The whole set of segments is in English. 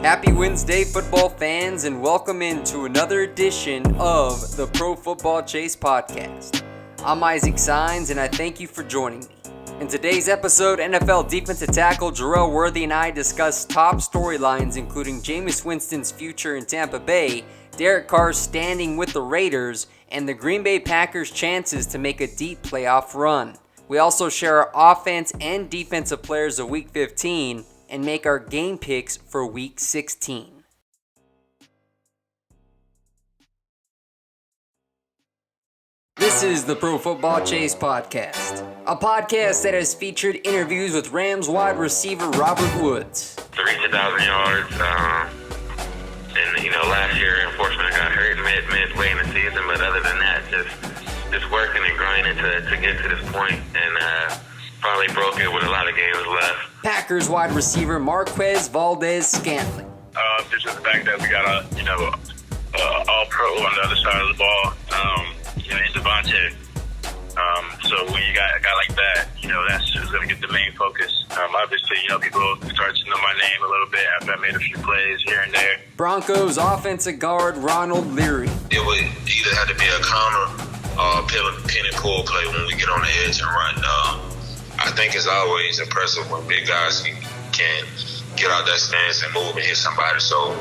Happy Wednesday, football fans, and welcome into another edition of the Pro Football Chase podcast. I'm Isaac Signs, and I thank you for joining me. In today's episode, NFL defensive tackle Jerel Worthy and I discuss top storylines including Jameis Winston's future in Tampa Bay, Derek Carr standing with the Raiders, and the Green Bay Packers' chances to make a deep playoff run. We also share our offense and defensive players of Week 15, and make our game picks for Week 16. This is the Pro Football Chase podcast, a podcast that has featured interviews with Rams wide receiver Robert Woods. To reach 1,000 yards, and last year unfortunately I got hurt midway in the season, but other than that, just working and grinding to get to this point, and finally broke it with a lot of games left. Packers wide receiver Marquez Valdez-Scantling. Just the fact that we got a all-pro on the other side of the ball, in Devontae. So when you got a guy like that, that's just going to get the main focus. Obviously, people start to know my name a little bit after I made a few plays here and there. Broncos offensive guard Ronald Leary. It would either have to be a counter or a pin and pull play when we get on the edge and run. I think it's always impressive when big guys can get out that stance and move and hit somebody.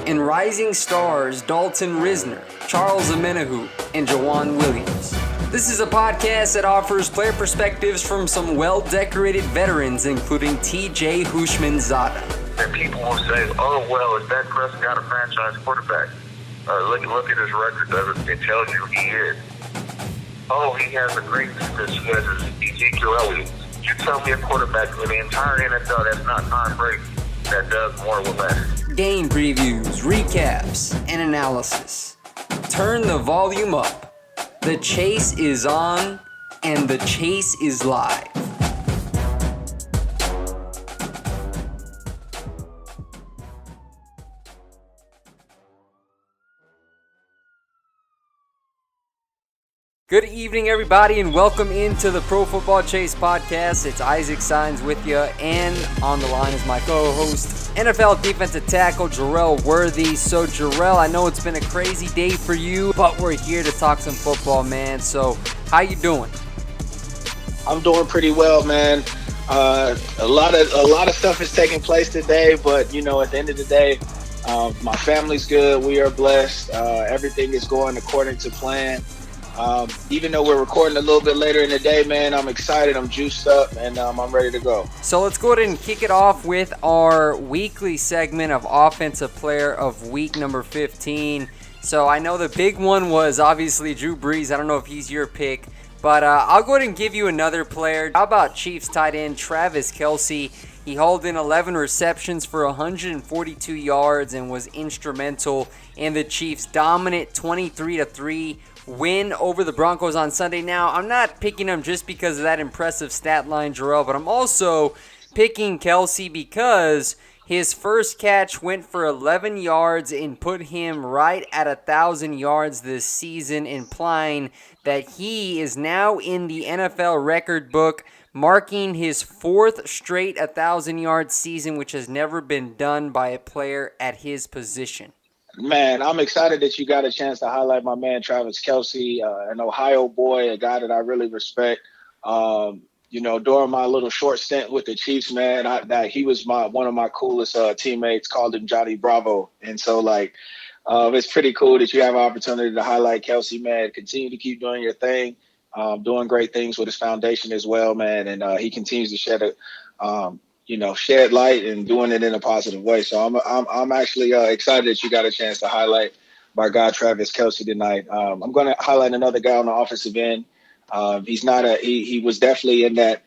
And rising stars Dalton Risner, Charles Amenahu, and Jawan Williams. This is a podcast that offers player perspectives from some well-decorated veterans, including T.J. Houshmandzadeh. And people will say, "Oh, well, is Dak Prescott a franchise quarterback? Look at his record. It tells you he is. Oh, he has a great defense. He has Ezekiel Elliott. You tell me a quarterback in the entire NFL that's not Tom Brady that does more with less." Game previews, recaps, and analysis. Turn the volume up. The chase is on, and the chase is live. Good evening, everybody, and welcome into the Pro Football Chase podcast. It's Isaac Signs with you, and on the line is my co-host, NFL defensive tackle Jerel Worthy. So, Jerel, I know it's been a crazy day for you, but we're here to talk some football, man. So, how you doing? I'm doing pretty well, man. A lot of stuff is taking place today, but at the end of the day, my family's good. We are blessed. Everything is going according to plan. Even though we're recording a little bit later in the day, man, I'm excited, I'm juiced up, and I'm ready to go. So let's go ahead and kick it off with our weekly segment of Offensive Player of Week number 15. So I know the big one was obviously Drew Brees. I don't know if he's your pick, but I'll go ahead and give you another player. How about Chiefs tight end Travis Kelce? He hauled in 11 receptions for 142 yards and was instrumental in the Chiefs' dominant 23-3 win over the Broncos on Sunday. Now, I'm not picking him just because of that impressive stat line, Jerel, but I'm also picking Kelce because his first catch went for 11 yards and put him right at 1,000 yards this season, implying that he is now in the NFL record book, marking his fourth straight 1,000-yard season, which has never been done by a player at his position. Man, I'm excited that you got a chance to highlight my man Travis Kelce, an Ohio boy, a guy that I really respect. During my little short stint with the Chiefs, man, he was one of my coolest teammates. Called him Johnny Bravo, and so it's pretty cool that you have an opportunity to highlight Kelce, man. Continue to keep doing your thing, doing great things with his foundation as well, man, and he continues to shed light and doing it in a positive way. So I'm actually excited that you got a chance to highlight my guy Travis Kelce tonight. I'm going to highlight another guy on the offensive end. He was definitely in that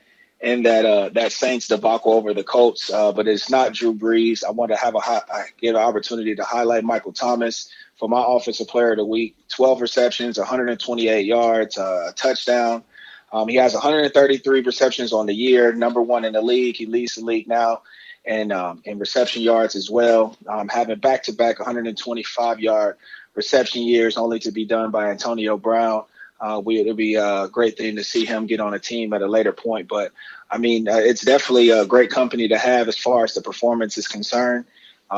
Saints debacle over the Colts, but it's not Drew Brees. I want to get an opportunity to highlight Michael Thomas for my offensive player of the week. 12 receptions, 128 yards, a touchdown. He has 133 receptions on the year, number one in the league. He leads the league now and in reception yards as well. Having back-to-back 125-yard reception years, only to be done by Antonio Brown. It'll be a great thing to see him get on a team at a later point. But, it's definitely a great company to have as far as the performance is concerned.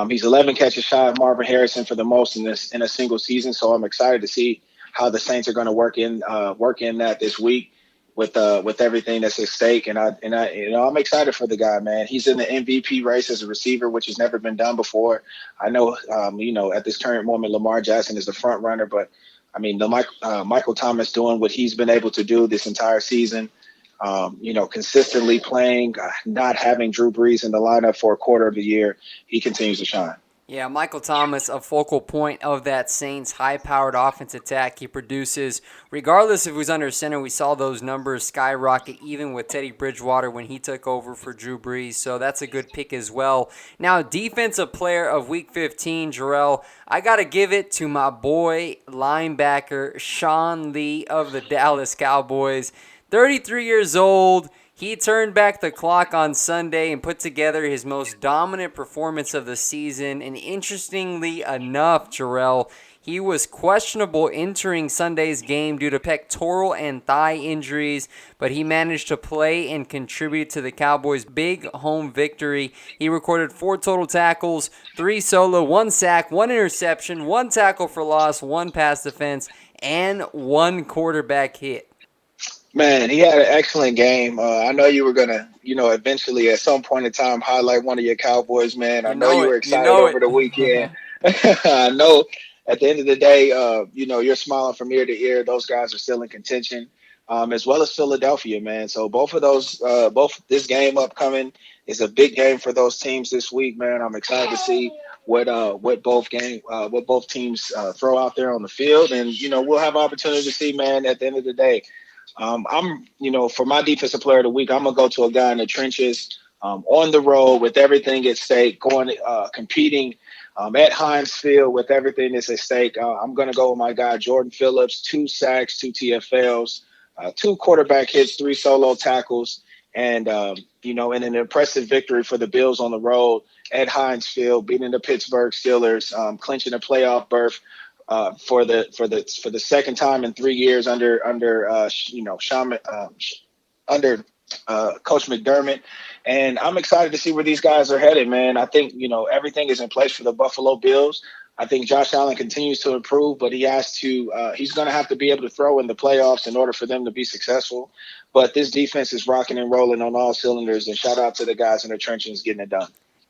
He's 11 catches shy of Marvin Harrison for the most in a single season. So I'm excited to see how the Saints are going to work in that this week with everything that's at stake. I'm excited for the guy, man. He's in the MVP race as a receiver, which has never been done before. I know, at this current moment, Lamar Jackson is the front runner, but I mean, Michael Thomas doing what he's been able to do this entire season. Consistently playing, not having Drew Brees in the lineup for a quarter of the year, he continues to shine. Yeah, Michael Thomas, a focal point of that Saints high-powered offense attack. He produces, regardless if he was under center, we saw those numbers skyrocket even with Teddy Bridgewater when he took over for Drew Brees. So that's a good pick as well. Now, defensive player of Week 15, Jerel, I got to give it to my boy linebacker Sean Lee of the Dallas Cowboys. 33 years old. He turned back the clock on Sunday and put together his most dominant performance of the season. And interestingly enough, Jerel, he was questionable entering Sunday's game due to pectoral and thigh injuries, but he managed to play and contribute to the Cowboys' big home victory. He recorded 4 total tackles, 3 solo, 1 sack, 1 interception, 1 tackle for loss, 1 pass defense, and 1 quarterback hit. Man, he had an excellent game. I know you were going to, eventually at some point in time highlight one of your Cowboys, man. I know you were excited over the weekend. I know at the end of the day, you're smiling from ear to ear. Those guys are still in contention, as well as Philadelphia, man. So both of those, this game upcoming is a big game for those teams this week, man. I'm excited to see what both teams throw out there on the field. And, we'll have opportunity to see, man, at the end of the day. For my defensive player of the week, I'm going to go to a guy in the trenches, on the road with everything at stake, competing at Heinz Field with everything that's at stake. I'm going to go with my guy, Jordan Phillips, 2 sacks, 2 TFLs, 2 quarterback hits, 3 solo tackles, and, in an impressive victory for the Bills on the road at Heinz Field, beating the Pittsburgh Steelers, clinching a playoff berth. For the second time in 3 years under Coach McDermott, and I'm excited to see where these guys are headed, man. I think everything is in place for the Buffalo Bills. I think Josh Allen continues to improve, but he's going to have to be able to throw in the playoffs in order for them to be successful. But this defense is rocking and rolling on all cylinders, and shout out to the guys in the trenches getting it done.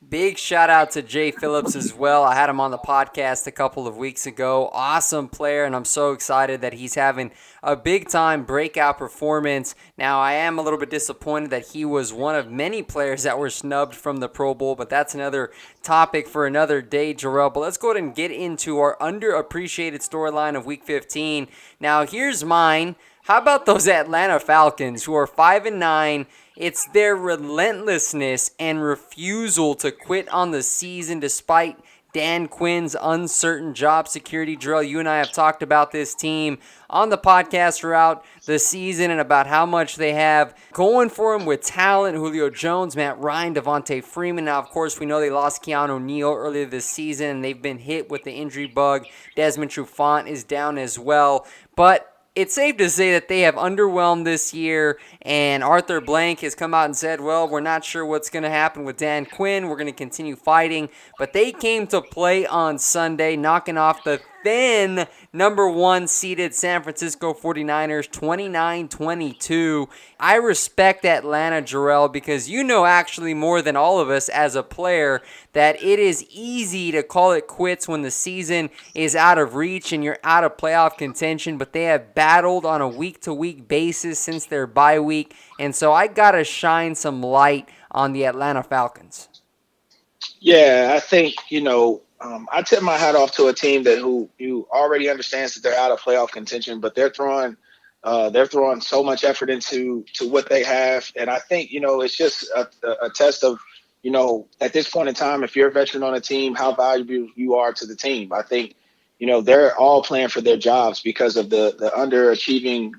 Big shout out to Jay Phillips as well. I had him on the podcast a couple of weeks ago. Awesome player, and I'm so excited that he's having a big-time breakout performance. Now, I am a little bit disappointed that he was one of many players that were snubbed from the Pro Bowl, but that's another topic for another day, Jerel. But let's go ahead and get into our underappreciated storyline of Week 15. Now, here's mine. How about those Atlanta Falcons who are 5-9? It's their relentlessness and refusal to quit on the season despite Dan Quinn's uncertain job security. Jerel, you and I have talked about this team on the podcast throughout the season and about how much they have going for them with talent. Julio Jones, Matt Ryan, Devontae Freeman. Now, of course, we know they lost Keanu Neal earlier this season, and they've been hit with the injury bug. Desmond Trufant is down as well. But it's safe to say that they have underwhelmed this year, and Arthur Blank has come out and said, well, we're not sure what's going to happen with Dan Quinn. We're going to continue fighting. But they came to play on Sunday, knocking off the then number 1 seeded San Francisco 49ers 29-22. I respect Atlanta, Jerel, because you know actually more than all of us as a player that it is easy to call it quits when the season is out of reach and you're out of playoff contention, but they have battled on a week-to-week basis since their bye week, and so I got to shine some light on the Atlanta Falcons. Yeah, I think, I tip my hat off to a team who already understands that they're out of playoff contention, but they're throwing so much effort into what they have. And I think, it's just a test of, at this point in time, if you're a veteran on a team, how valuable you are to the team. I think, they're all playing for their jobs because of the underachieving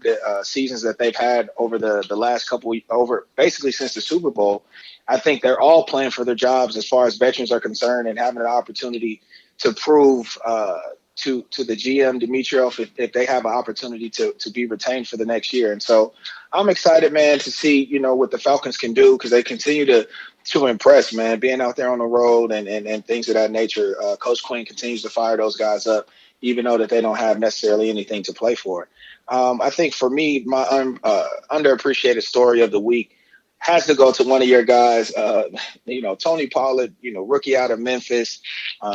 seasons that they've had over the last couple over basically since the Super Bowl. I think they're all playing for their jobs as far as veterans are concerned and having an opportunity to prove to the GM, Dimitrov, if they have an opportunity to be retained for the next year. And so I'm excited, man, to see, what the Falcons can do because they continue to to impress, man. Being out there on the road and things of that nature. Coach Quinn continues to fire those guys up, even though that they don't have necessarily anything to play for. I think for me, my underappreciated story of the week has to go to one of your guys, Tony Pollard, rookie out of Memphis.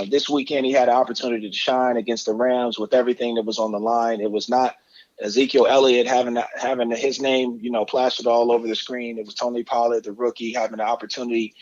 This weekend, he had an opportunity to shine against the Rams with everything that was on the line. It was not Ezekiel Elliott having his name, plastered all over the screen. It was Tony Pollard, the rookie, having the opportunity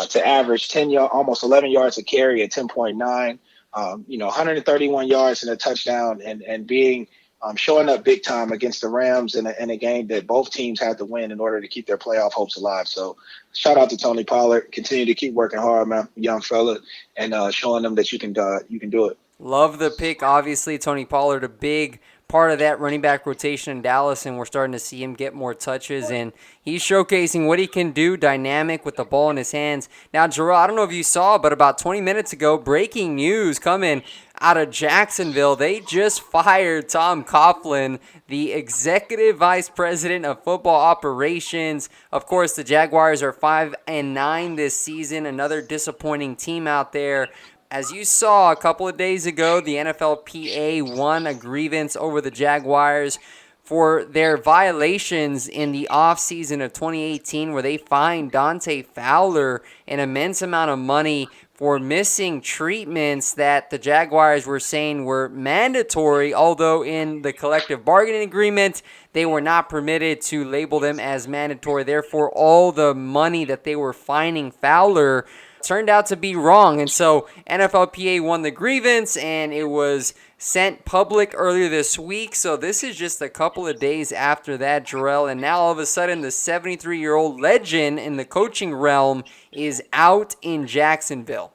to average almost 11 yards a carry at 10.9, 131 yards and a touchdown, and being showing up big time against the Rams in a game that both teams had to win in order to keep their playoff hopes alive. So shout out to Tony Pollard. Continue to keep working hard, man, young fella, and showing them that you can do it. Love the pick. Obviously, Tony Pollard, a big part of that running back rotation in Dallas, and we're starting to see him get more touches, and he's showcasing what he can do, dynamic with the ball in his hands. Now, Jerel, I don't know if you saw, but about 20 minutes ago, breaking news coming out of Jacksonville. They just fired Tom Coughlin, the executive vice president of football operations. Of course, the Jaguars are 5-9 this season, another disappointing team out there. As you saw a couple of days ago, the NFLPA won a grievance over the Jaguars for their violations in the offseason of 2018, where they fined Dante Fowler an immense amount of money for missing treatments that the Jaguars were saying were mandatory, although in the collective bargaining agreement, they were not permitted to label them as mandatory. Therefore, all the money that they were fining Fowler turned out to be wrong. And so NFLPA won the grievance, and it was sent public earlier this week. So this is just a couple of days after that, Jerel. And now all of a sudden, the 73-year-old legend in the coaching realm is out in Jacksonville.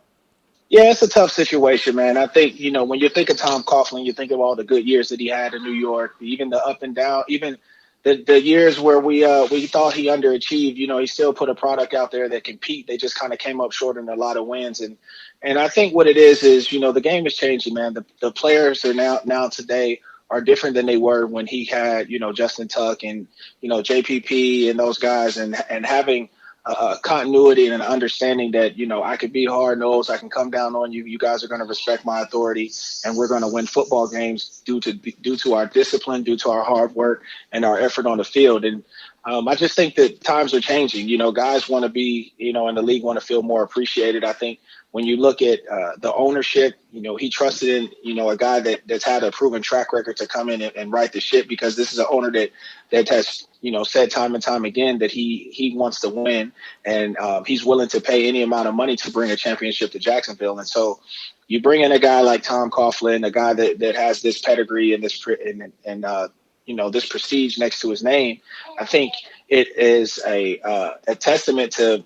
Yeah, it's a tough situation, man. I think, when you think of Tom Coughlin, you think of all the good years that he had in New York, even the up and down, even the years where we thought he underachieved. He still put a product out there that compete. They just kind of came up short in a lot of wins. And I think what it is, the game is changing, man. The players are now today are different than they were when he had, Justin Tuck and, JPP and those guys, and having continuity and an understanding that, I could be hard-nosed, I can come down on you, you guys are going to respect my authority, and we're going to win football games due to our discipline, due to our hard work and our effort on the field. And I just think that times are changing. Guys want to be, in the league, want to feel more appreciated. I think when you look at the ownership, he trusted in, a guy that's had a proven track record to come in and right the ship, because this is an owner that has, said time and time again that he wants to win, and he's willing to pay any amount of money to bring a championship to Jacksonville. And so you bring in a guy like Tom Coughlin, a guy that has this pedigree and this this prestige next to his name. I think it is a testament to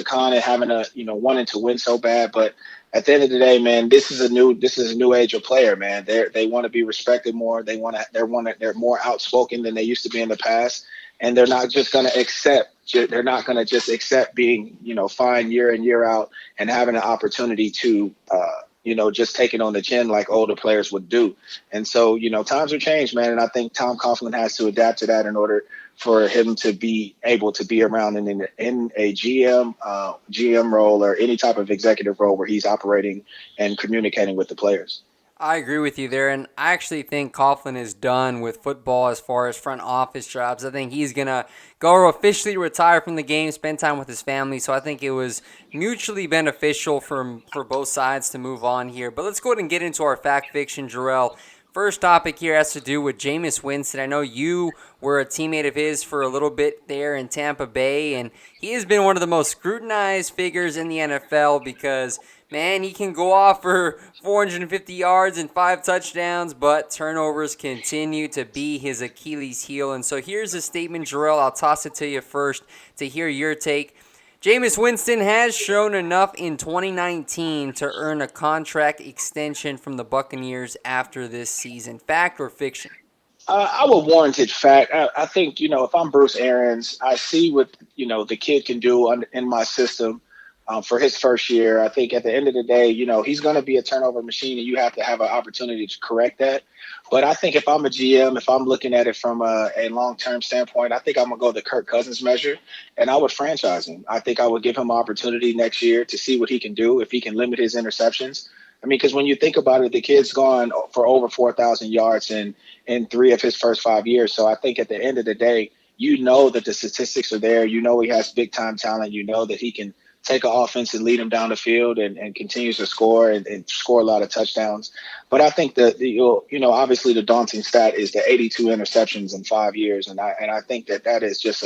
Khan and having wanting to win so bad. But at the end of the day, man, this is a new age of player, man. They want to be respected more. They're more outspoken than they used to be in the past, and they're not just going to accept. They're not going to just accept being fined year in, year out, and having an opportunity to just take it on the chin like older players would do. And so, times have changed, man. And I think Tom Coughlin has to adapt to that in order for him to be able to be around in a GM role or any type of executive role where he's operating and communicating with the players. I agree with you there, and I actually think Coughlin is done with football as far as front office jobs. I think he's going to go officially retire from the game, spend time with his family, so I think it was mutually beneficial for both sides to move on here. But let's go ahead and get into our fact fiction, Jerel. First topic here has to do with Jameis Winston. I know you were a teammate of his for a little bit there in Tampa Bay, and he has been one of the most scrutinized figures in the NFL because, man, he can go off for 450 yards and 5 touchdowns, but turnovers continue to be his Achilles heel. And so here's a statement, Jerel. I'll toss it to you first to hear your take. Jameis Winston has shown enough in 2019 to earn a contract extension from the Buccaneers after this season. Fact or fiction? I would warrant it fact. I think, if I'm Bruce Arians, I see what, the kid can do in my system. for his first year. I think at the end of the day, he's going to be a turnover machine, and you have to have an opportunity to correct that. But I think if I'm a GM, if I'm looking at it from a long-term standpoint, I think I'm going to go the Kirk Cousins measure, and I would franchise him. I think I would give him an opportunity next year to see what he can do, if he can limit his interceptions. I mean, because when you think about it, the kid's gone for over 4,000 yards in 3 of his first 5 years. So I think at the end of the day, that the statistics are there. He has big-time talent. That he can take an offense and lead them down the field and continues to score and score a lot of touchdowns. But I think that, obviously the daunting stat is the 82 interceptions in 5 years. And I think that is just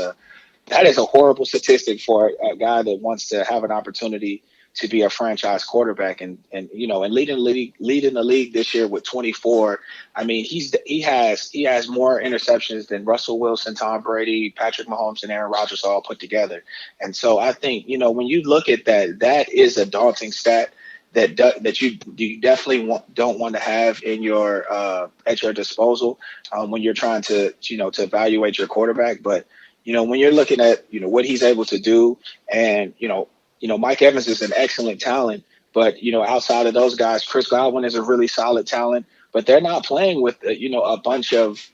that is a horrible statistic for a guy that wants to have an opportunity to be a franchise quarterback and leading the league this year with 24. I mean, he has more interceptions than Russell Wilson, Tom Brady, Patrick Mahomes, and Aaron Rodgers all put together. And so I think, when you look at that is a daunting stat that you definitely don't want to have in your at your disposal when you're trying to evaluate your quarterback. But when you're looking at what he's able to do, and Mike Evans is an excellent talent, but outside of those guys, Chris Godwin is a really solid talent, but they're not playing with a bunch of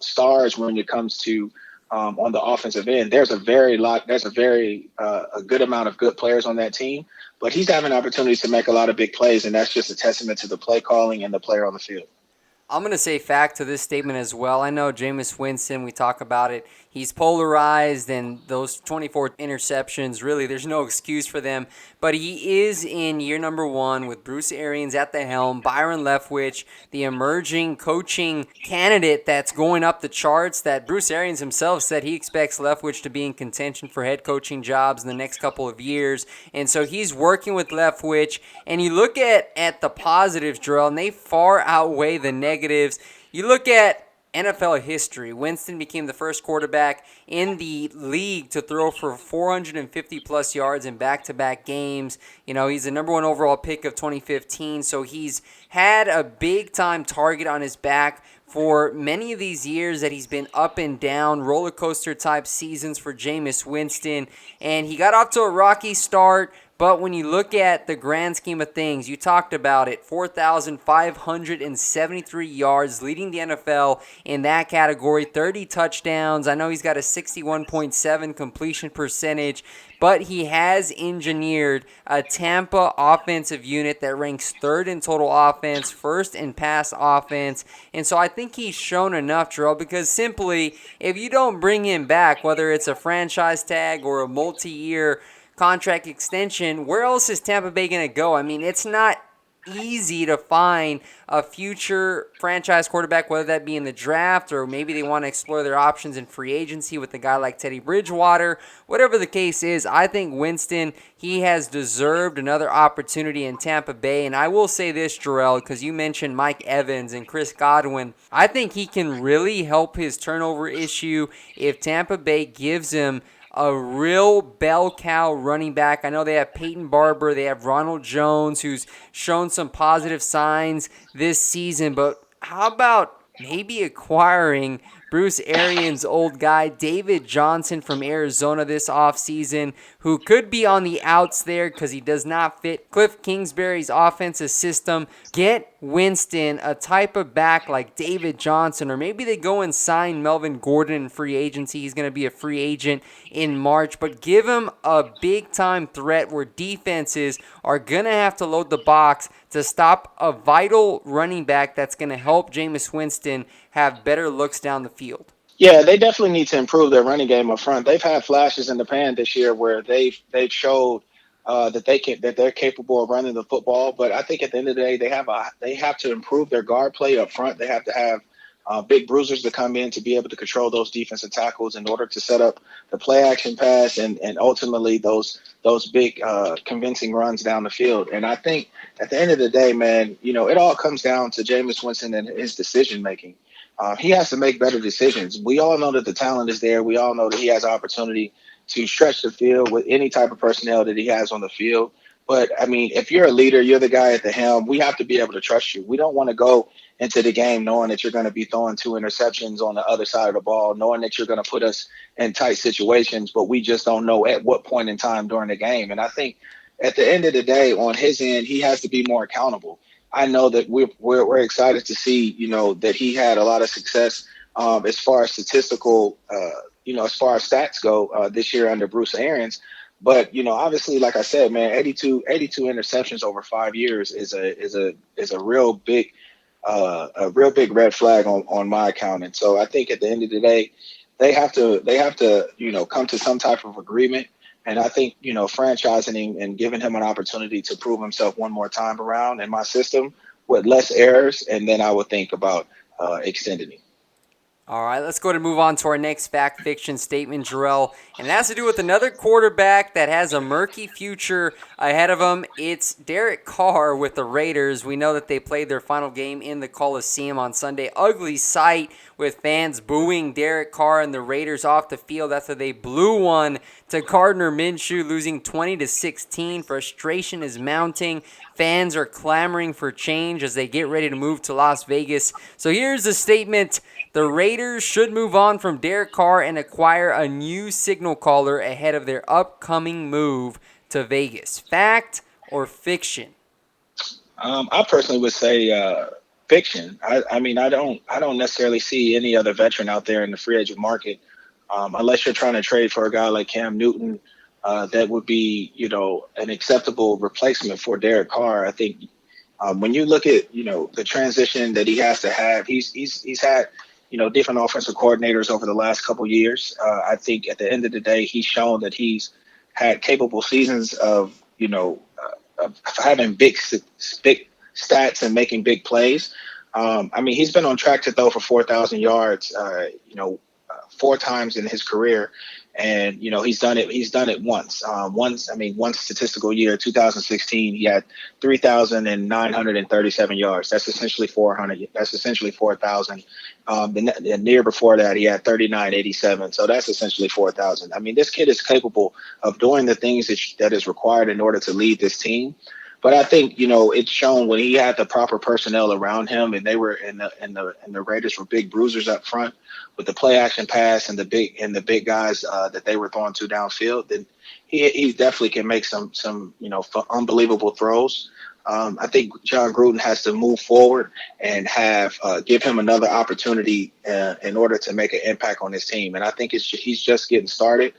stars when it comes to on the offensive end. There's a good amount of good players on that team, but he's having opportunities to make a lot of big plays, and that's just a testament to the play calling and the player on the field. I'm going to say fact to this statement as well. I know Jameis Winston, we talk about it. He's polarized, and those 24 interceptions, really, there's no excuse for them. But he is in year number 1 with Bruce Arians at the helm, Byron Leftwich, the emerging coaching candidate that's going up the charts, that Bruce Arians himself said he expects Leftwich to be in contention for head coaching jobs in the next couple of years. And so he's working with Leftwich. And you look at the positives, Jerel, and they far outweigh the negatives. You look at NFL history. Winston became the first quarterback in the league to throw for 450-plus yards in back-to-back games. He's the number 1 overall pick of 2015, so he's had a big-time target on his back for many of these years that he's been up and down, roller coaster type seasons for Jameis Winston, and he got off to a rocky start. But when you look at the grand scheme of things, you talked about it, 4,573 yards, leading the NFL in that category, 30 touchdowns. I know he's got a 61.7 completion percentage, but he has engineered a Tampa offensive unit that ranks 3rd in total offense, 1st in pass offense. And so I think he's shown enough, Jerel, because simply, if you don't bring him back, whether it's a franchise tag or a multi-year contract extension, where else is Tampa Bay going to go? I mean, it's not easy to find a future franchise quarterback, whether that be in the draft or maybe they want to explore their options in free agency with a guy like Teddy Bridgewater. Whatever the case is, I think Winston, he has deserved another opportunity in Tampa Bay. And I will say this, Jerel, because you mentioned Mike Evans and Chris Godwin. I think he can really help his turnover issue if Tampa Bay gives him a real bell cow running back. I know they have Peyton Barber, they have Ronald Jones, who's shown some positive signs this season, but how about maybe acquiring Bruce Arians' old guy, David Johnson from Arizona this offseason, who could be on the outs there because he does not fit Cliff Kingsbury's offensive system. Get Winston a type of back like David Johnson, or maybe they go and sign Melvin Gordon in free agency. He's going to be a free agent in March, but give him a big-time threat where defenses are going to have to load the box to stop a vital running back that's going to help Jameis Winston have better looks down the field. Yeah, they definitely need to improve their running game up front. They've had flashes in the pan this year where they've showed that they're capable of running the football. But I think at the end of the day, they have to improve their guard play up front. They have to have big bruisers to come in to be able to control those defensive tackles in order to set up the play action pass and ultimately those big convincing runs down the field. And I think at the end of the day, man, it all comes down to Jameis Winston and his decision making. He has to make better decisions. We all know that the talent is there. We all know that he has opportunity to stretch the field with any type of personnel that he has on the field. But, I mean, if you're a leader, you're the guy at the helm, we have to be able to trust you. We don't want to go into the game knowing that you're going to be throwing 2 interceptions on the other side of the ball, knowing that you're going to put us in tight situations, but we just don't know at what point in time during the game. And I think at the end of the day, on his end, he has to be more accountable. I know that we're excited to see, that he had a lot of success as far as statistical, as far as stats go this year under Bruce Arians. But obviously, like I said, man, 82 interceptions over 5 years is a real big red flag on my account. And so I think at the end of the day, they have to come to some type of agreement. And I think, franchising him and giving him an opportunity to prove himself one more time around in my system with less errors, and then I would think about extending him. All right, let's go to move on to our next fact fiction statement, Jerel. And it has to do with another quarterback that has a murky future ahead of him. It's Derek Carr with the Raiders. We know that they played their final game in the Coliseum on Sunday. Ugly sight with fans booing Derek Carr and the Raiders off the field after they blew one to Gardner Minshew, losing 20-16. Frustration is mounting. Fans are clamoring for change as they get ready to move to Las Vegas. So here's the statement. The Raiders should move on from Derek Carr and acquire a new signal caller ahead of their upcoming move to Vegas. Fact or fiction? I personally would say fiction. I mean, I don't necessarily see any other veteran out there in the free agent market, unless you're trying to trade for a guy like Cam Newton, that would be, an acceptable replacement for Derek Carr. I think when you look at, the transition that he has to have, he's had, different offensive coordinators over the last couple of years. I think at the end of the day, he's shown that he's had capable seasons of having big stats and making big plays. I mean, he's been on track to throw for 4,000 yards, 4 times in his career. And, he's done it once. One statistical year, 2016, he had 3,937 yards. That's essentially 400. That's essentially 4,000. The year before that, he had 3,987. So that's essentially 4,000. I mean, this kid is capable of doing the things that is required in order to lead this team. But I think, it's shown when he had the proper personnel around him, and they were and the Raiders were big bruisers up front with the play action pass and the big guys that they were throwing to downfield. Then he definitely can make some unbelievable throws. I think John Gruden has to move forward and give him another opportunity in order to make an impact on his team. And I think he's just getting started.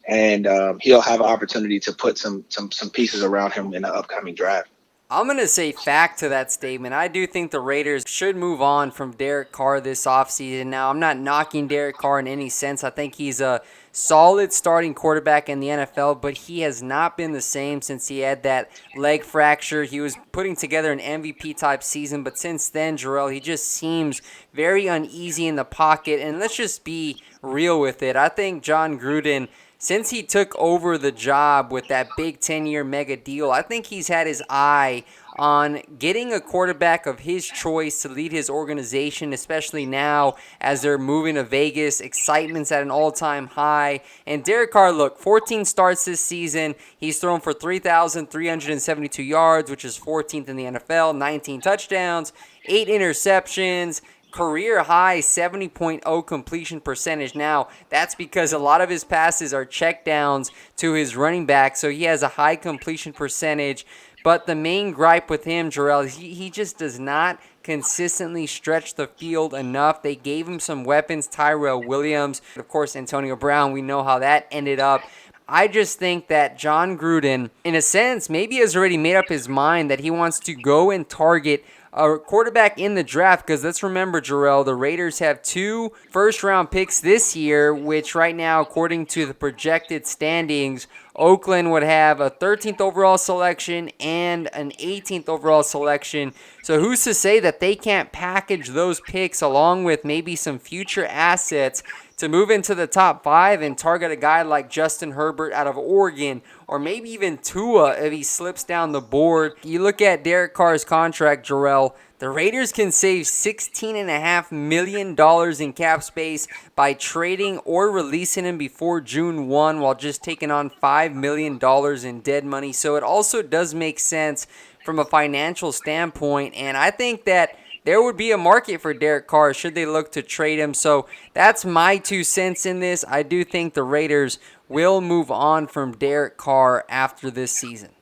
And he'll have an opportunity to put some pieces around him in the upcoming draft. I'm going to say fact to that statement. I do think the Raiders should move on from Derek Carr this offseason. Now, I'm not knocking Derek Carr in any sense. I think he's a solid starting quarterback in the NFL, but he has not been the same since he had that leg fracture. He was putting together an MVP-type season, but since then, Jerel, he just seems very uneasy in the pocket. And let's just be real with it. I think John Gruden, since he took over the job with that big 10-year mega deal, I think he's had his eye on getting a quarterback of his choice to lead his organization, especially now as they're moving to Vegas. Excitement's at an all-time high. And Derek Carr, look, 14 starts this season. He's thrown for 3,372 yards, which is 14th in the NFL, 19 touchdowns, 8 interceptions, career high 70.0 completion percentage. Now, that's because a lot of his passes are checkdowns to his running back, so he has a high completion percentage. But the main gripe with him, Jerel, he just does not consistently stretch the field enough. They gave him some weapons, Tyrell Williams, of course, Antonio Brown. We know how that ended up. I just think that John Gruden, in a sense, maybe has already made up his mind that he wants to go and target a quarterback in the draft, because let's remember, Jerel, the Raiders have 2 first-round picks this year, which right now, according to the projected standings, Oakland would have a 13th overall selection and an 18th overall selection. So who's to say that they can't package those picks along with maybe some future assets to move into the top 5 and target a guy like Justin Herbert out of Oregon, or maybe even Tua if he slips down the board. You look at Derek Carr's contract, Jerel, the Raiders can save $16.5 million in cap space by trading or releasing him before June 1 while just taking on $5 million in dead money. So it also does make sense from a financial standpoint, and I think that there would be a market for Derek Carr should they look to trade him. So that's my 2 cents in this. I do think the Raiders will move on from Derek Carr after this season.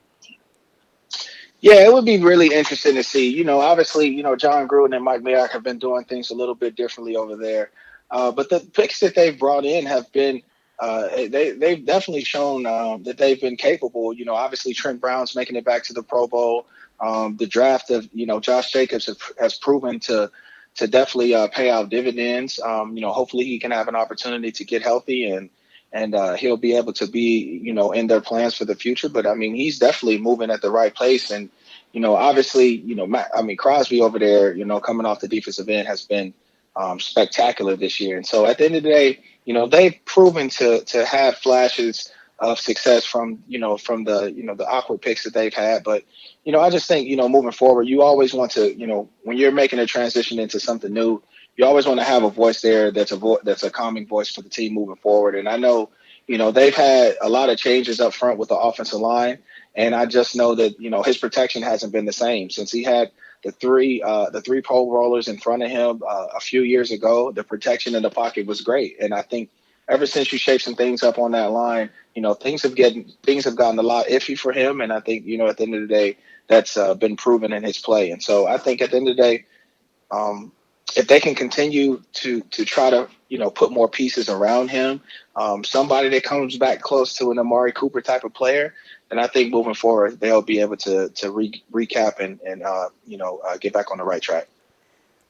Yeah, it would be really interesting to see. Obviously, John Gruden and Mike Mayock have been doing things a little bit differently over there. But the picks that they've brought in have been, they've definitely shown that they've been capable. Obviously Trent Brown's making it back to the Pro Bowl. The draft of Josh Jacobs has proven to definitely pay out dividends. Hopefully he can have an opportunity to get healthy and he'll be able to be, in their plans for the future. But I mean, he's definitely moving at the right place. And, obviously, Crosby over there, coming off the defensive end has been spectacular this year. And so at the end of the day, they've proven to have flashes of success from the awkward picks that they've had. But, I just think, moving forward, you always want to, when you're making a transition into something new, you always want to have a voice there that's a calming voice for the team moving forward. And I know, they've had a lot of changes up front with the offensive line, and I just know that his protection hasn't been the same since he had the three Pro Bowlers in front of him a few years ago. The protection in the pocket was great, and I think ever since you shaped some things up on that line, things have gotten a lot iffy for him. And I think at the end of the day, that's been proven in his play. And so I think at the end of the day, if they can continue to try to put more pieces around him, somebody that comes back close to an Amari Cooper type of player, then I think moving forward they'll be able to recap and get back on the right track.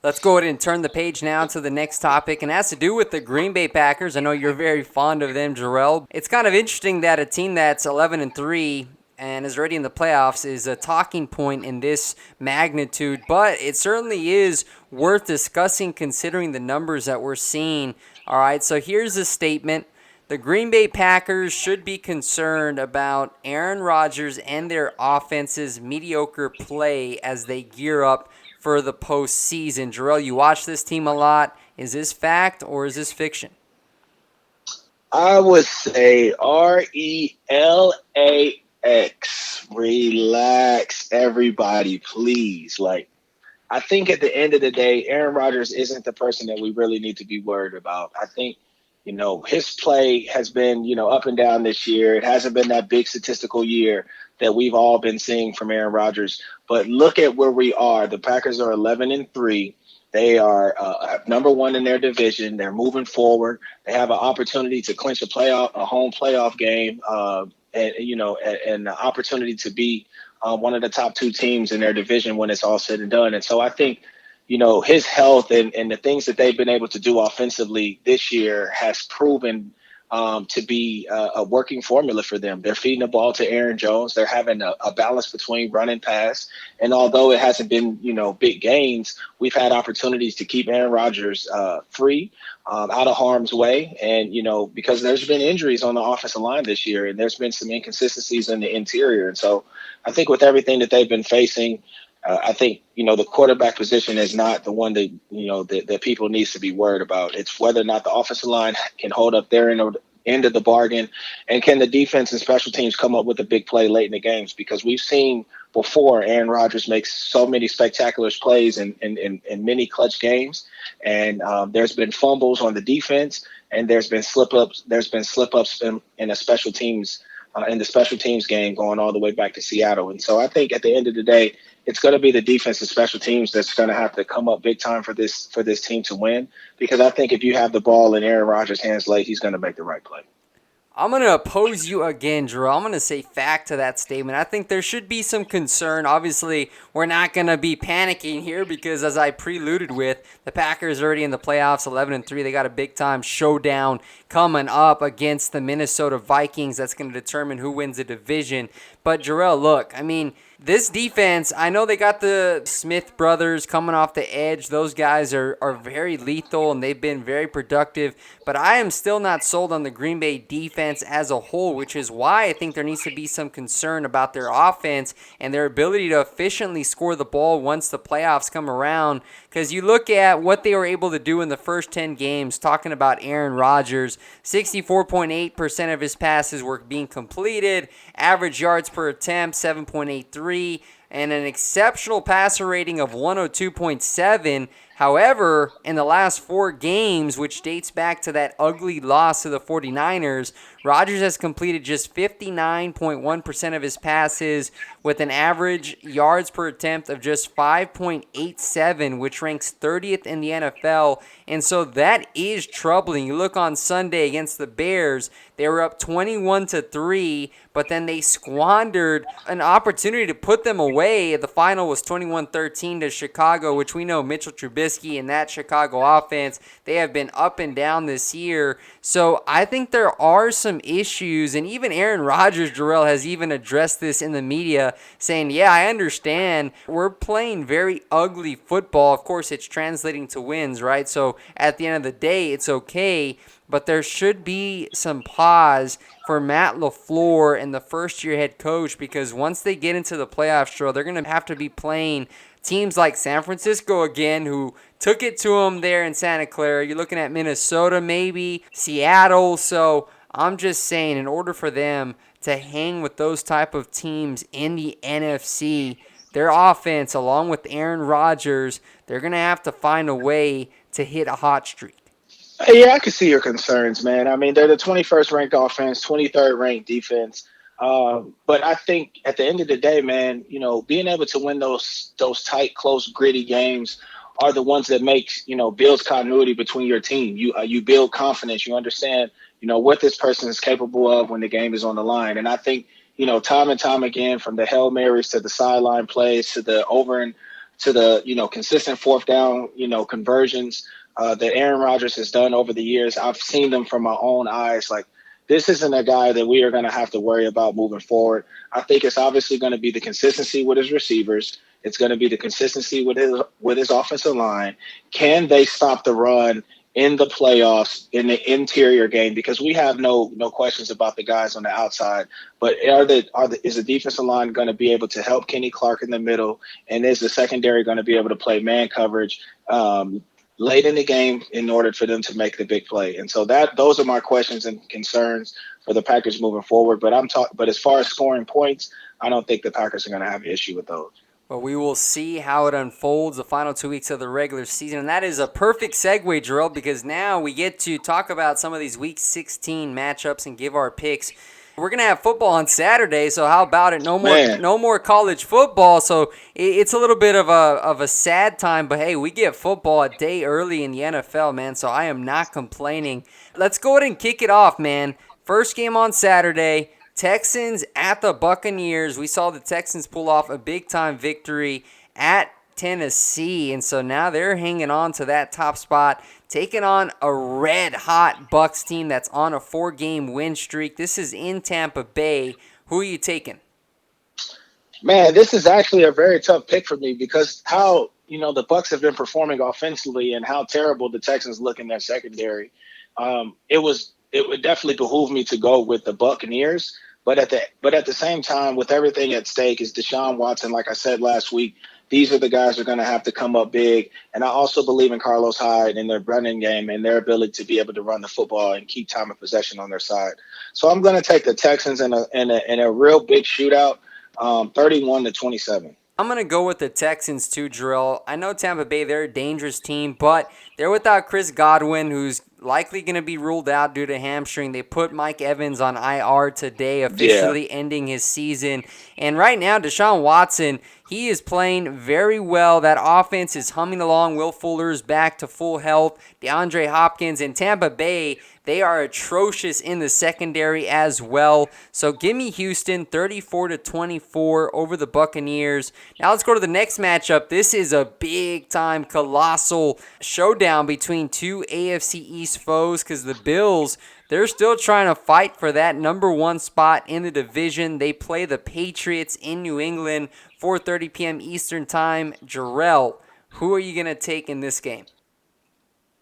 Let's go ahead and turn the page now to the next topic, and it has to do with the Green Bay Packers. I know you're very fond of them, Jerel. It's kind of interesting that a team that's 11-3 and is already in the playoffs is a talking point in this magnitude, but it certainly is worth discussing considering the numbers that we're seeing. All right, so here's a statement. The Green Bay Packers should be concerned about Aaron Rodgers and their offense's mediocre play as they gear up for the postseason. Jerel, you watch this team a lot. Is this fact or is this fiction? I would say RELAX. Relax, everybody, please. I think at the end of the day, Aaron Rodgers isn't the person that we really need to be worried about. I think, his play has been, up and down this year. It hasn't been that big statistical year that we've all been seeing from Aaron Rodgers. But look at where we are. The Packers are 11-3. They are number one in their division. They're moving forward. They have an opportunity to clinch a home playoff game, and the opportunity to be one of the top two teams in their division when it's all said and done. And so I think, his health and the things that they've been able to do offensively this year has proven to be a working formula for them. They're feeding the ball to Aaron Jones. They're having a balance between run and pass. And although it hasn't been, big gains, we've had opportunities to keep Aaron Rodgers free, out of harm's way. And, because there's been injuries on the offensive line this year, and there's been some inconsistencies in the interior. And so I think with everything that they've been facing, I think, the quarterback position is not the one that, that people needs to be worried about. It's whether or not the offensive line can hold up their end of the bargain, and can the defense and special teams come up with a big play late in the games, because we've seen before Aaron Rodgers makes so many spectacular plays in many clutch games. And there's been fumbles on the defense, and there's been slip-ups in a special teams in the special teams game going all the way back to Seattle. And so I think at the end of the day, it's going to be the defense and special teams that's going to have to come up big time for this team to win, because I think if you have the ball in Aaron Rodgers' hands late, he's going to make the right play. I'm going to oppose you again, Jerel. I'm going to say fact to that statement. I think there should be some concern. Obviously, we're not going to be panicking here because, as I preluded with, the Packers are already in the playoffs, 11-3. They got a big-time showdown coming up against the Minnesota Vikings. That's going to determine who wins the division. But, Jerel, look, this defense, I know they got the Smith brothers coming off the edge. Those guys are very lethal, and they've been very productive. But I am still not sold on the Green Bay defense as a whole, which is why I think there needs to be some concern about their offense and their ability to efficiently score the ball once the playoffs come around. Because you look at what they were able to do in the first 10 games, talking about Aaron Rodgers, 64.8% of his passes were being completed, average yards per attempt, 7.83, and an exceptional passer rating of 102.7, However, in the last 4 games, which dates back to that ugly loss to the 49ers, Rodgers has completed just 59.1% of his passes with an average yards per attempt of just 5.87, which ranks 30th in the NFL. And so that is troubling. You look on Sunday against the Bears, they were up 21-3, but then they squandered an opportunity to put them away. The final was 21-13 to Chicago, which we know Mitchell Trubisky and that Chicago offense, they have been up and down this year. So I think there are some issues, and even Aaron Rodgers, Jerel, has even addressed this in the media, saying, yeah, I understand we're playing very ugly football. Of course, it's translating to wins, right? So at the end of the day, it's okay. But there should be some pause for Matt LaFleur and the first-year head coach, because once they get into the playoffs, Jerel, they're going to have to be playing teams like San Francisco again, who took it to them there in Santa Clara. You're looking at Minnesota maybe, Seattle. So I'm just saying, in order for them to hang with those type of teams in the NFC, their offense, along with Aaron Rodgers, they're going to have to find a way to hit a hot streak. Yeah, I can see your concerns, man. I mean, they're the 21st ranked offense, 23rd ranked defense. But I think at the end of the day, man, you know, being able to win those tight, close, gritty games are the ones that makes, you know, builds continuity between your team. You build confidence. You understand, you know, what this person is capable of when the game is on the line. And I think, you know, time and time again, from the Hail Marys to the sideline plays to the to the, you know, consistent fourth down, you know, conversions that Aaron Rodgers has done over the years. I've seen them from my own eyes. Like, this isn't a guy that we are going to have to worry about moving forward. I think it's obviously going to be the consistency with his receivers. It's going to be the consistency with his offensive line. Can they stop the run in the playoffs in the interior game? Because we have no questions about the guys on the outside. But is the defensive line going to be able to help Kenny Clark in the middle? And is the secondary going to be able to play man coverage late in the game in order for them to make the big play? And so those are my questions and concerns for the Packers moving forward. But as far as scoring points, I don't think the Packers are going to have an issue with those. Well, we will see how it unfolds the final 2 weeks of the regular season. And that is a perfect segue, Jerel, because now we get to talk about some of these Week 16 matchups and give our picks. We're going to have football on Saturday, so how about it? No more college football, so it's a little bit of a sad time, but hey, we get football a day early in the NFL, man, so I am not complaining. Let's go ahead and kick it off, man. First game on Saturday, Texans at the Buccaneers. We saw the Texans pull off a big-time victory at Tennessee, and so now they're hanging on to that top spot, taking on a red-hot Bucs team that's on a 4-game win streak. This is in Tampa Bay. Who are you taking? Man, this is actually a very tough pick for me because how, you know, the Bucs have been performing offensively and how terrible the Texans look in their secondary. It would definitely behoove me to go with the Buccaneers. But at the same time, with everything at stake is Deshaun Watson. Like I said last week, these are the guys who are going to have to come up big. And I also believe in Carlos Hyde and their running game and their ability to be able to run the football and keep time of possession on their side. So I'm going to take the Texans in a real big shootout, 31-27. I'm going to go with the Texans too, Jerel. I know Tampa Bay, they're a dangerous team, but they're without Chris Godwin, who's likely going to be ruled out due to hamstring. They put Mike Evans on IR today, officially ending his season. And right now, Deshaun Watson, he is playing very well. That offense is humming along. Will Fuller's back to full health. DeAndre Hopkins and Tampa Bay, they are atrocious in the secondary as well. So give me Houston 34-24 over the Buccaneers. Now let's go to the next matchup. This is a big-time, colossal showdown between two AFC East foes because the Bills, they're still trying to fight for that number 1 spot in the division. They play the Patriots in New England, 4:30 p.m. Eastern Time. Jerel, who are you going to take in this game?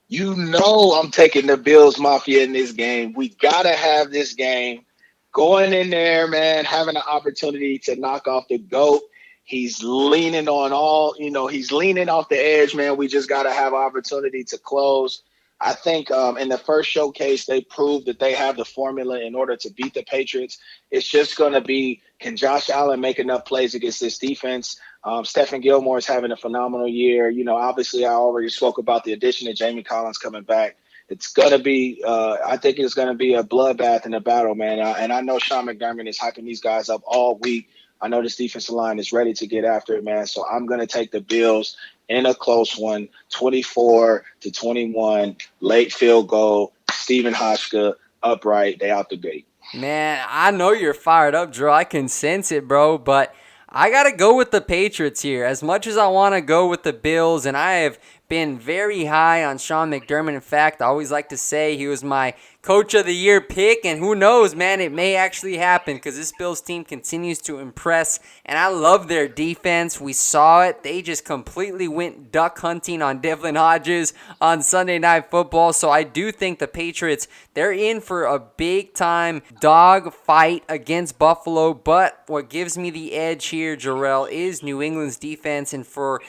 You know I'm taking the Bills Mafia in this game. We got to have this game. Going in there, man, having an opportunity to knock off the GOAT. He's leaning on he's leaning off the edge, man. We just got to have an opportunity to close. I think in the first showcase, they proved that they have the formula in order to beat the Patriots. It's just going to be, can Josh Allen make enough plays against this defense? Stephen Gilmore is having a phenomenal year. Obviously, I already spoke about the addition of Jamie Collins coming back. It's going to be, I think it's going to be a bloodbath and a battle, man. And I know Sean McDermott is hyping these guys up all week. I know this defensive line is ready to get after it, man. So I'm going to take the Bills in a close one, 24-21, late field goal, Stephen Hotchka, upright, they out the gate. Man, I know you're fired up, Drew. I can sense it, bro, but I got to go with the Patriots here. As much as I want to go with the Bills, and I have been very high on Sean McDermott. In fact, I always like to say he was my Coach of the Year pick, and who knows, man, it may actually happen because this Bills team continues to impress, and I love their defense. We saw it. They just completely went duck hunting on Devlin Hodges on Sunday Night Football, so I do think the Patriots, they're in for a big-time dog fight against Buffalo, but what gives me the edge here, Jerel, is New England's defense, and for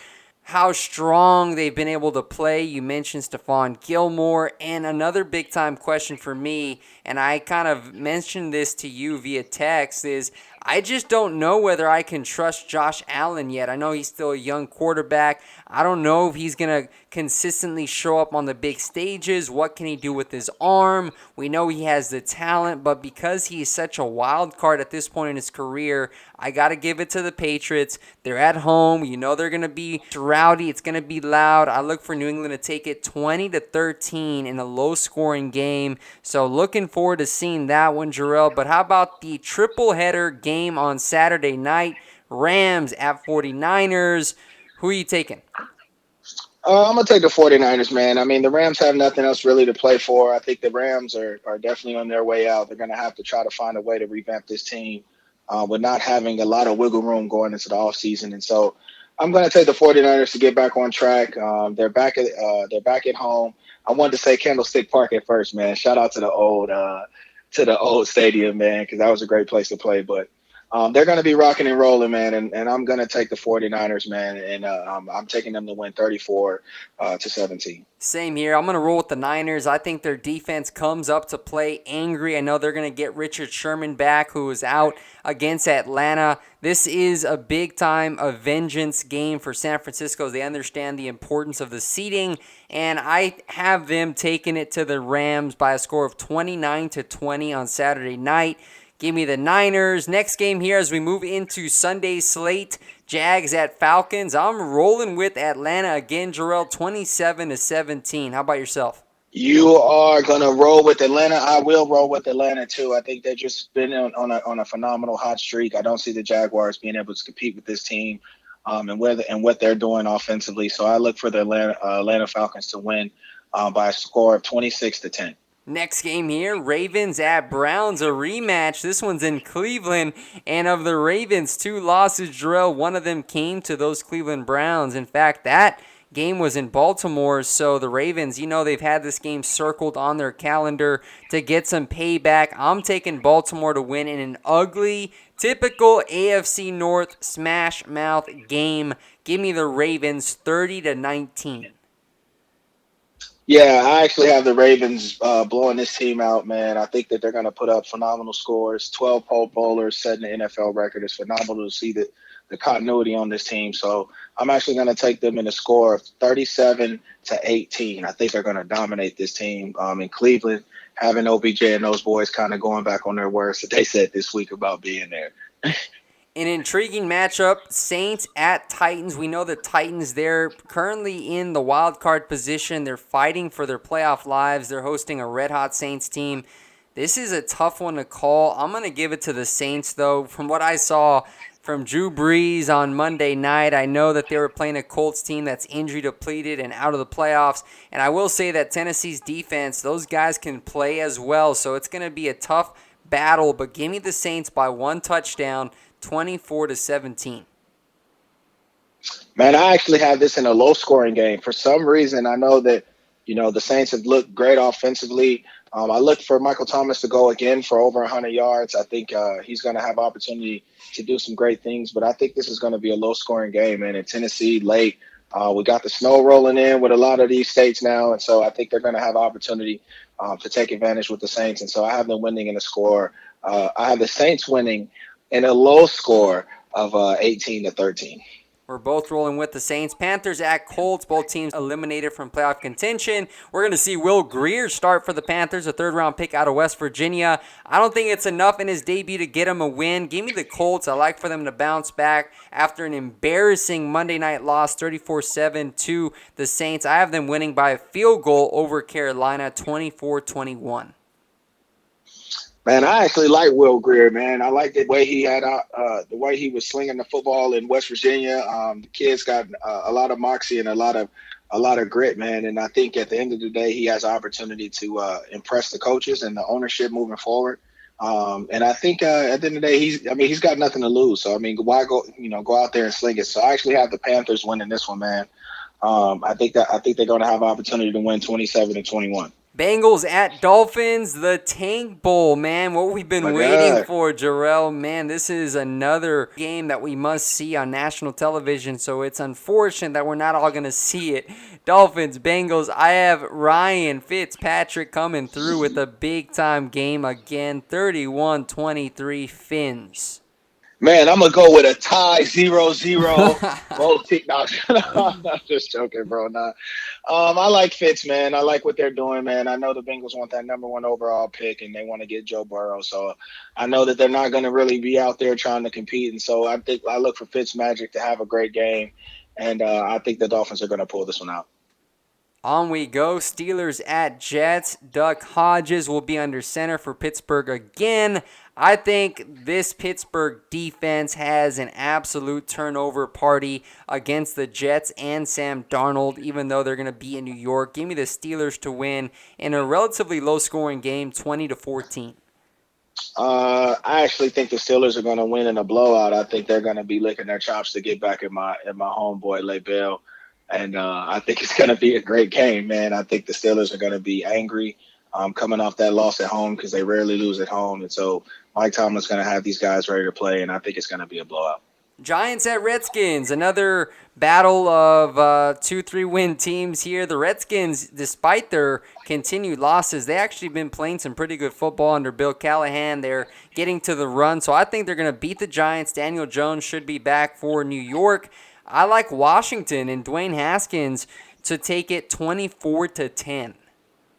how strong they've been able to play. You mentioned Stephon Gilmore, and another big-time question for me, and I kind of mentioned this to you via text, is I just don't know whether I can trust Josh Allen yet. I know he's still a young quarterback. I don't know if he's going to consistently show up on the big stages. What can he do with his arm? We know he has the talent, but because he's such a wild card at this point in his career, I got to give it to the Patriots. They're at home. You know they're going to be rowdy. It's going to be loud. I look for New England to take it 20-13 in a low-scoring game. So looking forward to seeing that one, Jerel. But how about the triple-header game on Saturday night? Rams at 49ers. Who are you taking? I'm going to take the 49ers, man. I mean, the Rams have nothing else really to play for. I think the Rams are definitely on their way out. They're going to have to try to find a way to revamp this team with not having a lot of wiggle room going into the offseason. And so I'm going to take the 49ers to get back on track. They're back at home. I wanted to say Candlestick Park at first, man. Shout out to the old stadium, man, because that was a great place to play. But they're going to be rocking and rolling, man, and I'm going to take the 49ers, man, and I'm taking them to win 34-17. Same here. I'm going to roll with the Niners. I think their defense comes up to play angry. I know they're going to get Richard Sherman back, who is out against Atlanta. This is a big-time a vengeance game for San Francisco. They understand the importance of the seeding, and I have them taking it to the Rams by a score of 29-20 on Saturday night. Give me the Niners. Next game here as we move into Sunday's slate, Jags at Falcons. I'm rolling with Atlanta again, Jerel, 27-17. How about yourself? You are going to roll with Atlanta. I will roll with Atlanta, too. I think they've just been on a phenomenal hot streak. I don't see the Jaguars being able to compete with this team and what they're doing offensively. So I look for the Atlanta Falcons to win by a score of 26-10. Next game here, Ravens at Browns, a rematch. This one's in Cleveland, and of the Ravens' 2 losses, Jerel, one of them came to those Cleveland Browns. In fact, that game was in Baltimore, so the Ravens, they've had this game circled on their calendar to get some payback. I'm taking Baltimore to win in an ugly, typical AFC North smash mouth game. Give me the Ravens 30-19. Yeah, I actually have the Ravens blowing this team out, man. I think that they're going to put up phenomenal scores. 12 Pro Bowlers setting the NFL record. It's phenomenal to see the continuity on this team. So I'm actually going to take them in a score of 37-18. I think they're going to dominate this team in Cleveland, having OBJ and those boys kind of going back on their words that they said this week about being there. An intriguing matchup, Saints at Titans. We know the Titans, they're currently in the wild card position. They're fighting for their playoff lives. They're hosting a red-hot Saints team. This is a tough one to call. I'm going to give it to the Saints, though. From what I saw from Drew Brees on Monday night, I know that they were playing a Colts team that's injury depleted and out of the playoffs. And I will say that Tennessee's defense, those guys can play as well. So it's going to be a tough battle. But give me the Saints by 1 touchdown. 24-17. Man, I actually have this in a low-scoring game. For some reason, I know that, the Saints have looked great offensively. I look for Michael Thomas to go again for over 100 yards. I think he's going to have opportunity to do some great things, but I think this is going to be a low-scoring game, man. In Tennessee, late, We got the snow rolling in with a lot of these states now, and so I think they're going to have opportunity to take advantage with the Saints. And so I have them winning in a score. I have the Saints winning in a low score of 18-13. We're both rolling with the Saints. Panthers at Colts, both teams eliminated from playoff contention. We're going to see Will Greer start for the Panthers, a third-round pick out of West Virginia. I don't think it's enough in his debut to get him a win. Give me the Colts. I like for them to bounce back after an embarrassing Monday night loss, 34-7 to the Saints. I have them winning by a field goal over Carolina, 24-21. Man, I actually like Will Greer, man. I like the way he had the way he was slinging the football in West Virginia. The kid's got a lot of moxie and a lot of grit, man. And I think at the end of the day, he has an opportunity to impress the coaches and the ownership moving forward. And I think at the end of the day, he's got nothing to lose. So I mean, why go out there and sling it? So I actually have the Panthers winning this one, man. I think they're going to have an opportunity to win 27-21. Bengals at Dolphins, the Tank Bowl, man. What we've been waiting for, Jerel. Man, this is another game that we must see on national television, so it's unfortunate that we're not all going to see it. Dolphins, Bengals, I have Ryan Fitzpatrick coming through with a big-time game again, 31-23 Fins. Man, I'm going to go with a tie 0-0. Both teams. No, I'm just joking, bro. Nah. I like Fitz, man. I like what they're doing, man. I know the Bengals want that number 1 overall pick, and they want to get Joe Burrow. So I know that they're not going to really be out there trying to compete. And so I think I look for Fitzmagic to have a great game, and I think the Dolphins are going to pull this one out. On we go. Steelers at Jets. Duck Hodges will be under center for Pittsburgh again. I think this Pittsburgh defense has an absolute turnover party against the Jets and Sam Darnold, even though they're going to be in New York. Give me the Steelers to win in a relatively low-scoring game, 20-14. I actually think the Steelers are going to win in a blowout. I think they're going to be licking their chops to get back at my homeboy, Le'Veon. And I think it's going to be a great game, man. I think the Steelers are going to be angry coming off that loss at home because they rarely lose at home. And so Mike Tomlin's going to have these guys ready to play, and I think it's going to be a blowout. Giants at Redskins, another battle of 2-3 win teams here. The Redskins, despite their continued losses, they actually been playing some pretty good football under Bill Callahan. They're getting to the run, so I think they're going to beat the Giants. Daniel Jones should be back for New York. I like Washington and Dwayne Haskins to take it 24-10.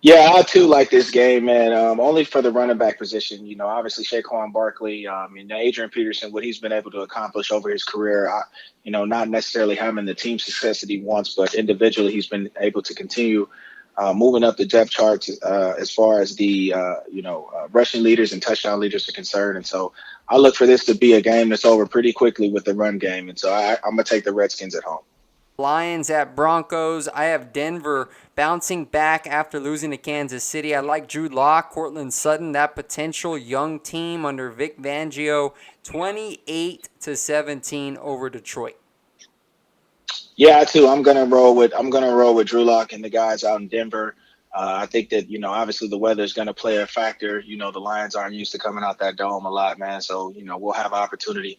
Yeah, I too like this game, man. Only for the running back position. Obviously Saquon Barkley, and Adrian Peterson, what he's been able to accomplish over his career. Not necessarily having the team success that he wants, but individually he's been able to continue moving up the depth charts as far as the rushing leaders and touchdown leaders are concerned. And so I look for this to be a game that's over pretty quickly with the run game. And so I'm going to take the Redskins at home. Lions at Broncos. I have Denver bouncing back after losing to Kansas City. I like Drew Lock, Cortland Sutton, that potential young team under Vic Fangio, 28-17 over Detroit. Yeah, too. I'm gonna roll with Drew Lock and the guys out in Denver. I think that obviously the weather is going to play a factor. The Lions aren't used to coming out that dome a lot, man. So we'll have opportunity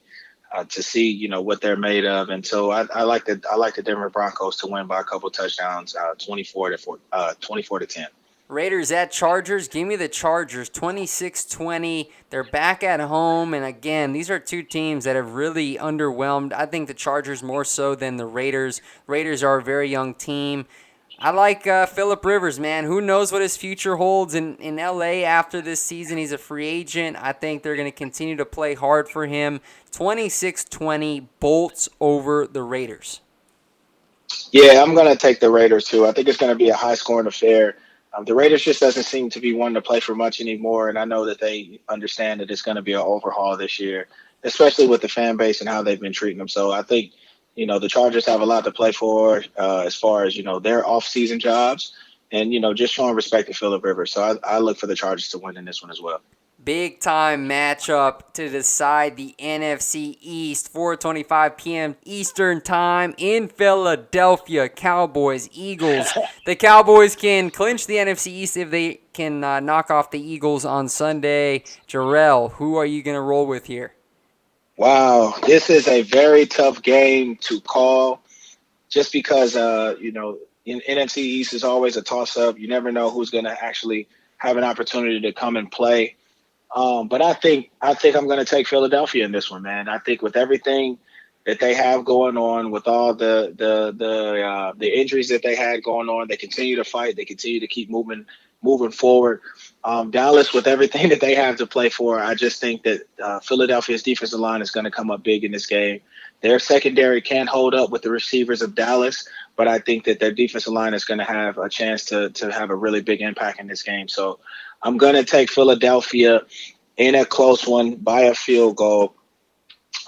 to see what they're made of, and so I like the Denver Broncos to win by a couple touchdowns, 24-10. Raiders at Chargers. Give me the Chargers, 26-20. They're back at home, and again, these are two teams that have really underwhelmed. I think the Chargers more so than the Raiders. Raiders are a very young team. I like Phillip Rivers, man. Who knows what his future holds in L.A. after this season. He's a free agent. I think they're going to continue to play hard for him. 26-20, Bolts over the Raiders. Yeah, I'm going to take the Raiders, too. I think it's going to be a high-scoring affair. The Raiders just doesn't seem to be one to play for much anymore, and I know that they understand that it's going to be an overhaul this year, especially with the fan base and how they've been treating them. So I think the Chargers have a lot to play for as far as, their off-season jobs and, just showing respect to Phillip Rivers. So I look for the Chargers to win in this one as well. Big-time matchup to decide the NFC East, 4:25 p.m. Eastern Time in Philadelphia. Cowboys, Eagles. The Cowboys can clinch the NFC East if they can knock off the Eagles on Sunday. Jerel, who are you going to roll with here? Wow, this is a very tough game to call. just because in NFC East is always a toss-up. You never know who's going to actually have an opportunity to come and play. But I think I'm going to take Philadelphia in this one, man. I think with everything that they have going on, with all the injuries that they had going on, they continue to fight. They continue to keep moving forward. Dallas, with everything that they have to play for, I just think that Philadelphia's defensive line is going to come up big in this game. Their secondary can't hold up with the receivers of Dallas, but I think that their defensive line is going to have a chance to have a really big impact in this game. So I'm going to take Philadelphia in a close one by a field goal,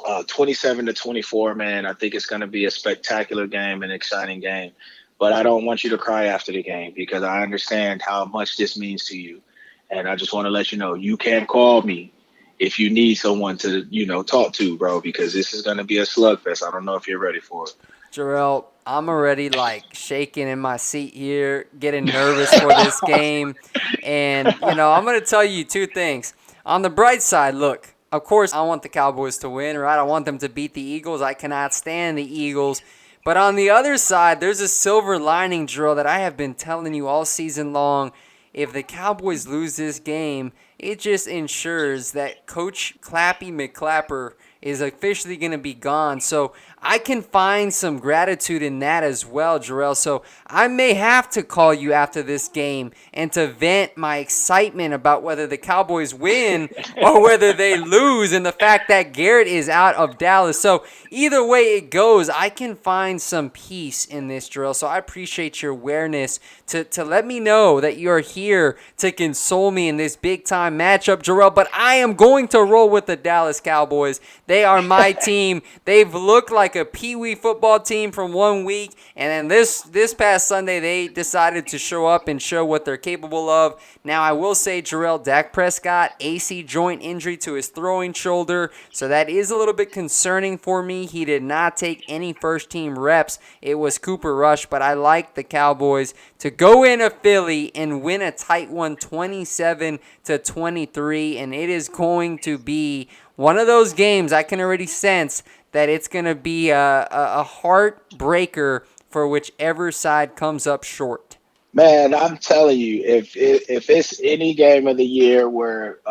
27-24, man. I think it's going to be a spectacular game, an exciting game. But I don't want you to cry after the game because I understand how much this means to you. And I just want to let you know, you can call me if you need someone to, talk to, bro, because this is going to be a slugfest. I don't know if you're ready for it. Jerel, I'm already shaking in my seat here, getting nervous for this game. And, I'm going to tell you two things. On the bright side, look, of course, I want the Cowboys to win, right? I want them to beat the Eagles. I cannot stand the Eagles. But on the other side, there's a silver lining, Jerel, that I have been telling you all season long. If the Cowboys lose this game, it just ensures that Coach Clappy McClapper is officially going to be gone. So I can find some gratitude in that as well, Jerel. So I may have to call you after this game and to vent my excitement about whether the Cowboys win or whether they lose, and the fact that Garrett is out of Dallas. So either way it goes, I can find some peace in this, Jerel. So I appreciate your awareness to let me know that you're here to console me in this big-time matchup, Jerel. But I am going to roll with the Dallas Cowboys. They are my team. They've looked like a peewee football team from 1 week, and then this past Sunday they decided to show up and show what they're capable of. Now I will say, Jerel, Dak Prescott, AC joint injury to his throwing shoulder, so that is a little bit concerning for me. He did not take any first-team reps. It was Cooper Rush, but I like the Cowboys to go into Philly and win a tight one, 27-23, and it is going to be one of those games I can already sense that it's going to be a heartbreaker for whichever side comes up short. Man, I'm telling you, if it's any game of the year where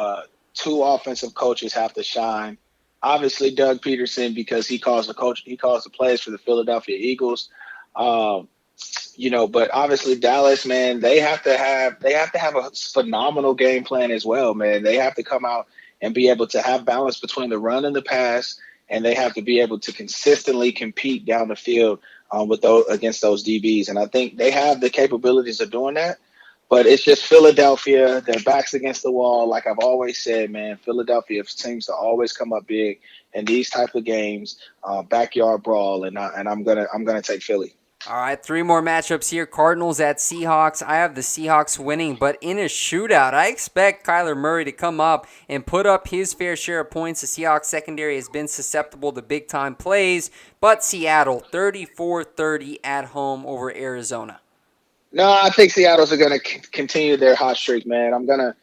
two offensive coaches have to shine, obviously Doug Peterson, because he calls the plays for the Philadelphia Eagles. But obviously Dallas, man, they have to have a phenomenal game plan as well, man. They have to come out and be able to have balance between the run and the pass, and they have to be able to consistently compete down the field against those DBs. And I think they have the capabilities of doing that, but it's just Philadelphia. Their backs against the wall. Like I've always said, man, Philadelphia seems to always come up big in these type of games, backyard brawl, and I'm gonna take Philly. All right, 3 more matchups here. Cardinals at Seahawks. I have the Seahawks winning, but in a shootout, I expect Kyler Murray to come up and put up his fair share of points. The Seahawks secondary has been susceptible to big-time plays, but Seattle 34-30 at home over Arizona. No, I think Seattle's are going to continue their hot streak, man. I'm gonna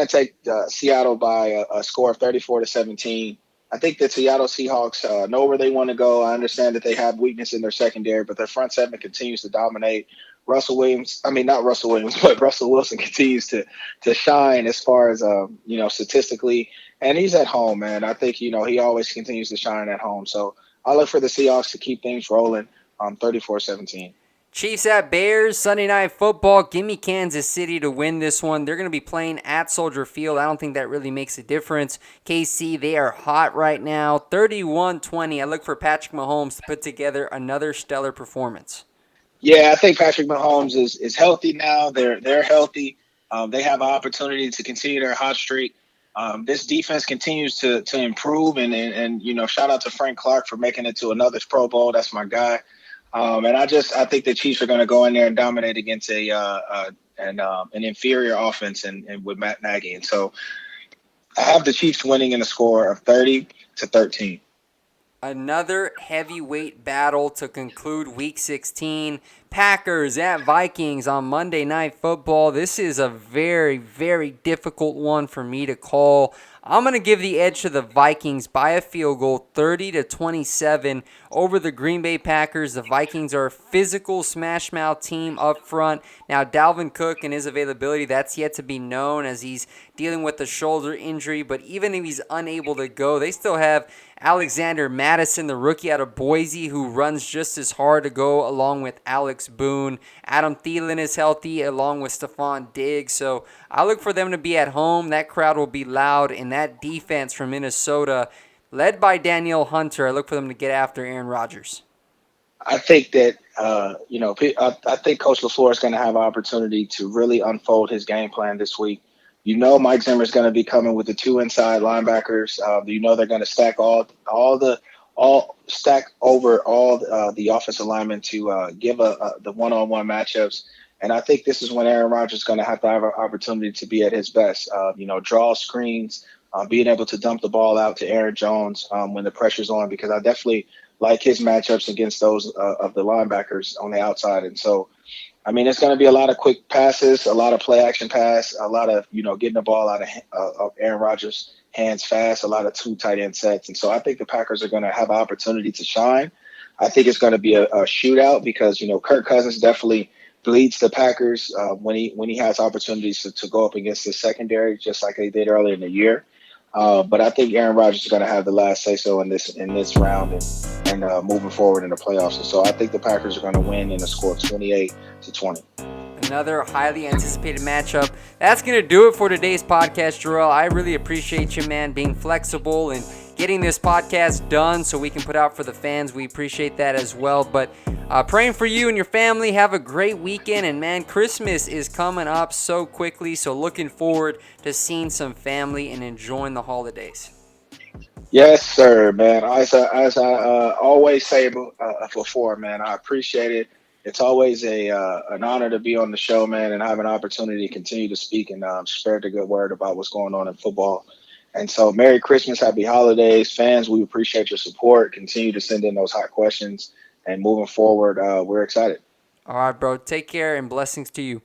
take Seattle by a score of 34-17. I think the Seattle Seahawks know where they want to go. I understand that they have weakness in their secondary, but their front seven continues to dominate. Russell Wilson continues to shine as far as, statistically. And he's at home, man. I think, he always continues to shine at home. So I look for the Seahawks to keep things rolling 34-17. Chiefs at Bears, Sunday Night Football. Give me Kansas City to win this one. They're going to be playing at Soldier Field. I don't think that really makes a difference. KC, they are hot right now. 31-20. I look for Patrick Mahomes to put together another stellar performance. Yeah, I think Patrick Mahomes is healthy now. They're healthy. They have an opportunity to continue their hot streak. This defense continues to improve, and shout out to Frank Clark for making it to another Pro Bowl. That's my guy. And I think the Chiefs are going to go in there and dominate against an inferior offense and with Matt Nagy. And so I have the Chiefs winning in a score of 30-13. Another heavyweight battle to conclude Week 16. Packers at Vikings on Monday Night Football. This is a very, very difficult one for me to call. I'm going to give the edge to the Vikings by a field goal, 30-27 over the Green Bay Packers. The Vikings are a physical smash mouth team up front. Now, Dalvin Cook and his availability, that's yet to be known as he's dealing with a shoulder injury. But even if he's unable to go, they still have Alexander Madison, the rookie out of Boise, who runs just as hard to go, along with Alex Boone. Adam Thielen is healthy, along with Stephon Diggs. So I look for them to be at home. That crowd will be loud, and that defense from Minnesota, led by Danielle Hunter, I look for them to get after Aaron Rodgers. I think that, I think Coach LaFleur is going to have an opportunity to really unfold his game plan this week. Mike Zimmer is going to be coming with the 2 inside linebackers. They're going to stack stack over all the offensive linemen to give the one-on-one matchups. And I think this is when Aaron Rodgers is going to have an opportunity to be at his best. Draw screens, being able to dump the ball out to Aaron Jones when the pressure's on, because I definitely like his matchups against those of the linebackers on the outside. And so, it's going to be a lot of quick passes, a lot of play action pass, a lot of, getting the ball out of Aaron Rodgers' hands fast, a lot of 2 tight end sets. And so I think the Packers are going to have an opportunity to shine. I think it's going to be a shootout because, Kirk Cousins definitely bleeds the Packers when he has opportunities to go up against the secondary, just like they did earlier in the year. But I think Aaron Rodgers is going to have the last say-so in this round and moving forward in the playoffs. And so I think the Packers are going to win in a score of 28-20. Another highly anticipated matchup. That's going to do it for today's podcast, Jerel. I really appreciate you, man, being flexible and getting this podcast done so we can put out for the fans. We appreciate that as well. But praying for you and your family. Have a great weekend. And, man, Christmas is coming up so quickly. So looking forward to seeing some family and enjoying the holidays. Yes, sir, man. As I always say before, man, I appreciate it. It's always an honor to be on the show, man, and have an opportunity to continue to speak and spread the good word about what's going on in football. And so Merry Christmas, Happy Holidays. Fans, we appreciate your support. Continue to send in those hot questions. And moving forward, we're excited. All right, bro. Take care and blessings to you.